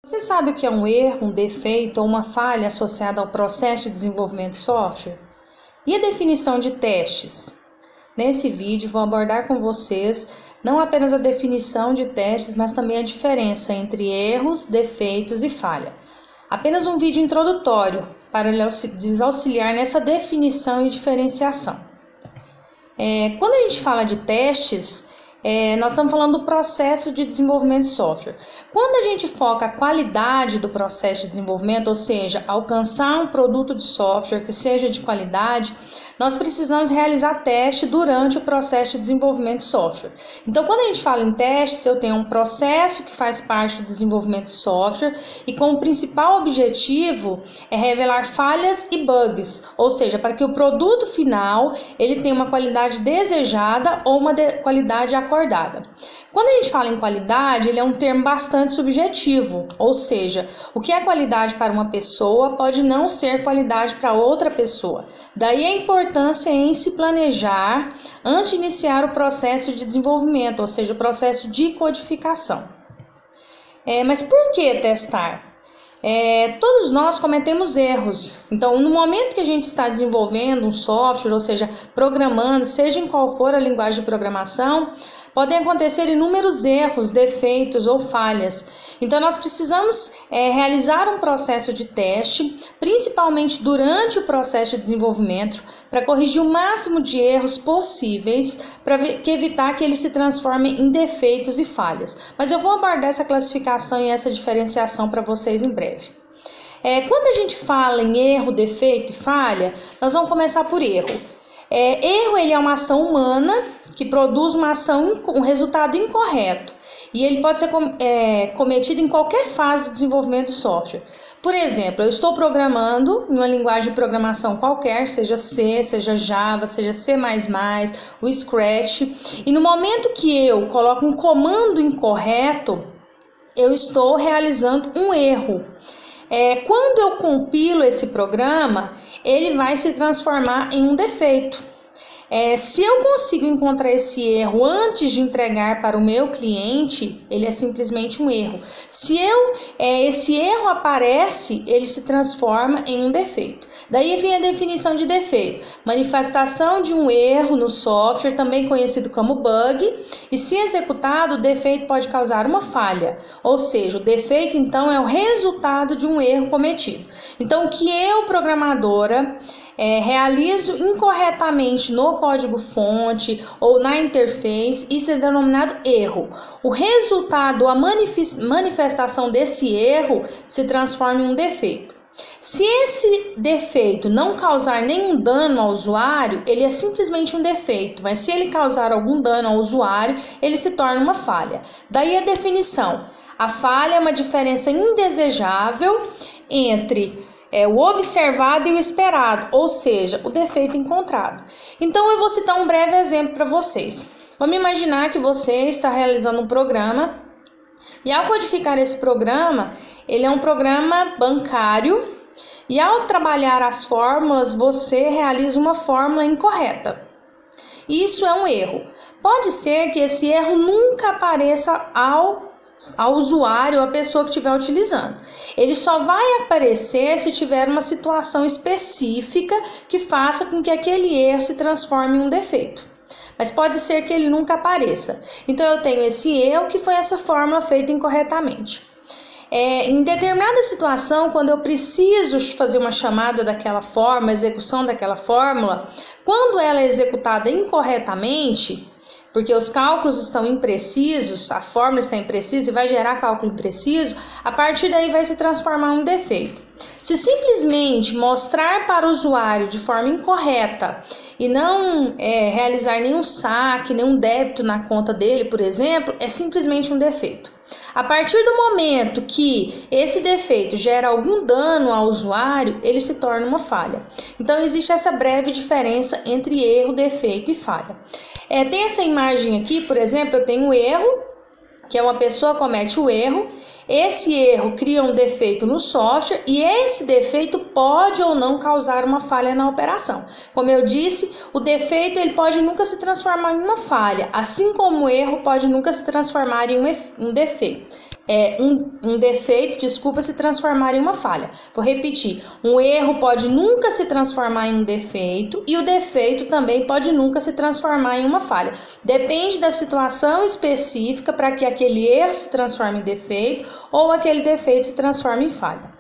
Você sabe o que é um erro, um defeito ou uma falha associada ao processo de desenvolvimento de software? E a definição de testes? Nesse vídeo vou abordar com vocês não apenas a definição de testes, mas também a diferença entre erros, defeitos e falha. Apenas um vídeo introdutório para lhes auxiliar nessa definição e diferenciação. Quando a gente fala de testes, nós estamos falando do processo de desenvolvimento de software. Quando a gente foca a qualidade do processo de desenvolvimento, ou seja, alcançar um produto de software que seja de qualidade, nós precisamos realizar teste durante o processo de desenvolvimento de software. Então, quando a gente fala em testes, eu tenho um processo que faz parte do desenvolvimento de software e com o principal objetivo é revelar falhas e bugs, ou seja, para que o produto final ele tenha uma qualidade desejada ou uma qualidade acordada. Quando a gente fala em qualidade, ele é um termo bastante subjetivo, ou seja, o que é qualidade para uma pessoa pode não ser qualidade para outra pessoa. Daí a importância em se planejar antes de iniciar o processo de desenvolvimento, ou seja, o processo de codificação. Mas por que testar? Todos nós cometemos erros. Então, no momento que a gente está desenvolvendo um software, ou seja, programando, seja em qual for a linguagem de programação, podem acontecer inúmeros erros, defeitos ou falhas. Então, nós precisamos realizar um processo de teste, principalmente durante o processo de desenvolvimento, para corrigir o máximo de erros possíveis, para evitar que eles se transformem em defeitos e falhas. Mas eu vou abordar essa classificação e essa diferenciação para vocês em breve. Quando a gente fala em erro, defeito e falha, nós vamos começar por erro. Erro ele é uma ação humana que produz um resultado incorreto e ele pode ser cometido em qualquer fase do desenvolvimento do software. Por exemplo, eu estou programando em uma linguagem de programação qualquer, seja C, seja Java, seja C++, o Scratch, e no momento que eu coloco um comando incorreto, eu estou realizando um erro. Quando eu compilo esse programa, ele vai se transformar em um defeito. Se eu consigo encontrar esse erro antes de entregar para o meu cliente, ele é simplesmente um erro. Se esse erro aparece, ele se transforma em um defeito. Daí vem a definição de defeito: manifestação de um erro no software, também conhecido como bug, e se executado, o defeito pode causar uma falha. Ou seja, o defeito então é o resultado de um erro cometido. Então, o que eu, programadora, realizo incorretamente no código-fonte ou na interface, isso é denominado erro. O resultado, a manifestação desse erro se transforma em um defeito. Se esse defeito não causar nenhum dano ao usuário, ele é simplesmente um defeito, mas se ele causar algum dano ao usuário, ele se torna uma falha. Daí a definição: a falha é uma diferença indesejável entre o observado e o esperado, ou seja, o defeito encontrado. Então eu vou citar um breve exemplo para vocês. Vamos imaginar que você está realizando um programa e ao codificar esse programa, ele é um programa bancário e ao trabalhar as fórmulas, você realiza uma fórmula incorreta. Isso é um erro. Pode ser que esse erro nunca apareça ao usuário ou a pessoa que estiver utilizando. Ele só vai aparecer se tiver uma situação específica que faça com que aquele erro se transforme em um defeito. Mas pode ser que ele nunca apareça. Então eu tenho esse erro que foi essa fórmula feita incorretamente. Em determinada situação, quando eu preciso fazer uma chamada daquela forma, execução daquela fórmula, quando ela é executada incorretamente, porque os cálculos estão imprecisos, a fórmula está imprecisa e vai gerar cálculo impreciso, a partir daí vai se transformar em um defeito. Se simplesmente mostrar para o usuário de forma incorreta e não realizar nenhum saque, nenhum débito na conta dele, por exemplo, é simplesmente um defeito. A partir do momento que esse defeito gera algum dano ao usuário, ele se torna uma falha. Então, existe essa breve diferença entre erro, defeito e falha. Tem essa imagem aqui, por exemplo, eu tenho um erro, que é uma pessoa comete o erro, esse erro cria um defeito no software e esse defeito pode ou não causar uma falha na operação. Como eu disse, o defeito ele pode nunca se transformar em uma falha, assim como o erro pode nunca se transformar em um defeito. um defeito, desculpa, se transformar em uma falha. Vou repetir, um erro pode nunca se transformar em um defeito e o defeito também pode nunca se transformar em uma falha. Depende da situação específica para que aquele erro se transforme em defeito ou aquele defeito se transforme em falha.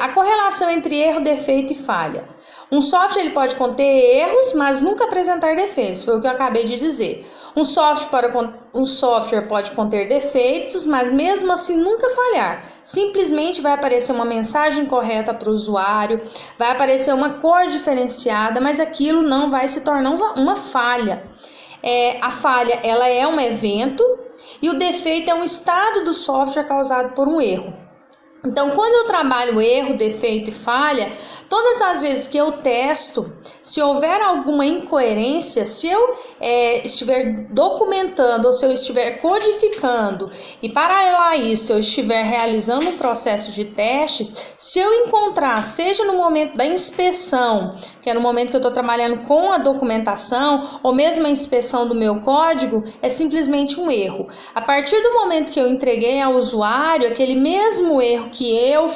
A correlação entre erro, defeito e falha. Um software ele pode conter erros, mas nunca apresentar defeitos, foi o que eu acabei de dizer. Um software pode conter defeitos, mas mesmo assim nunca falhar. Simplesmente vai aparecer uma mensagem correta para o usuário, vai aparecer uma cor diferenciada, mas aquilo não vai se tornar uma falha. A falha ela é um evento e o defeito é um estado do software causado por um erro. Então, quando eu trabalho erro, defeito e falha, todas as vezes que eu testo, se houver alguma incoerência, se eu estiver documentando ou se eu estiver codificando e paralelo a isso eu estiver realizando um processo de testes, se eu encontrar, seja no momento da inspeção, que é no momento que eu estou trabalhando com a documentação, ou mesmo a inspeção do meu código, é simplesmente um erro. A partir do momento que eu entreguei ao usuário aquele mesmo erro que eu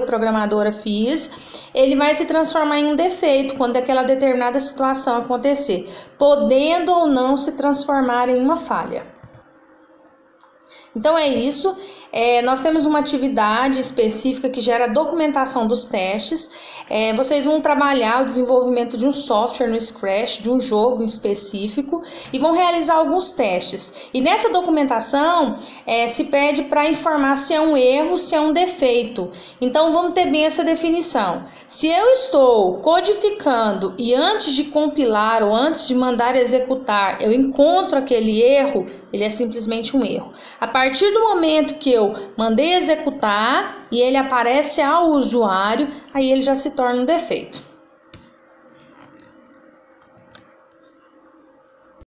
programadora fiz, ele vai se transformar em um defeito quando aquela determinada situação acontecer, podendo ou não se transformar em uma falha. Então é isso, nós temos uma atividade específica que gera a documentação dos testes. Vocês vão trabalhar o desenvolvimento de um software no Scratch, de um jogo específico, e vão realizar alguns testes. E nessa documentação se pede para informar se é um erro, se é um defeito. Então vamos ter bem essa definição. Se eu estou codificando e antes de compilar ou antes de mandar executar, eu encontro aquele erro, ele é simplesmente um erro. A partir do momento que eu mandei executar e ele aparece ao usuário, aí ele já se torna um defeito.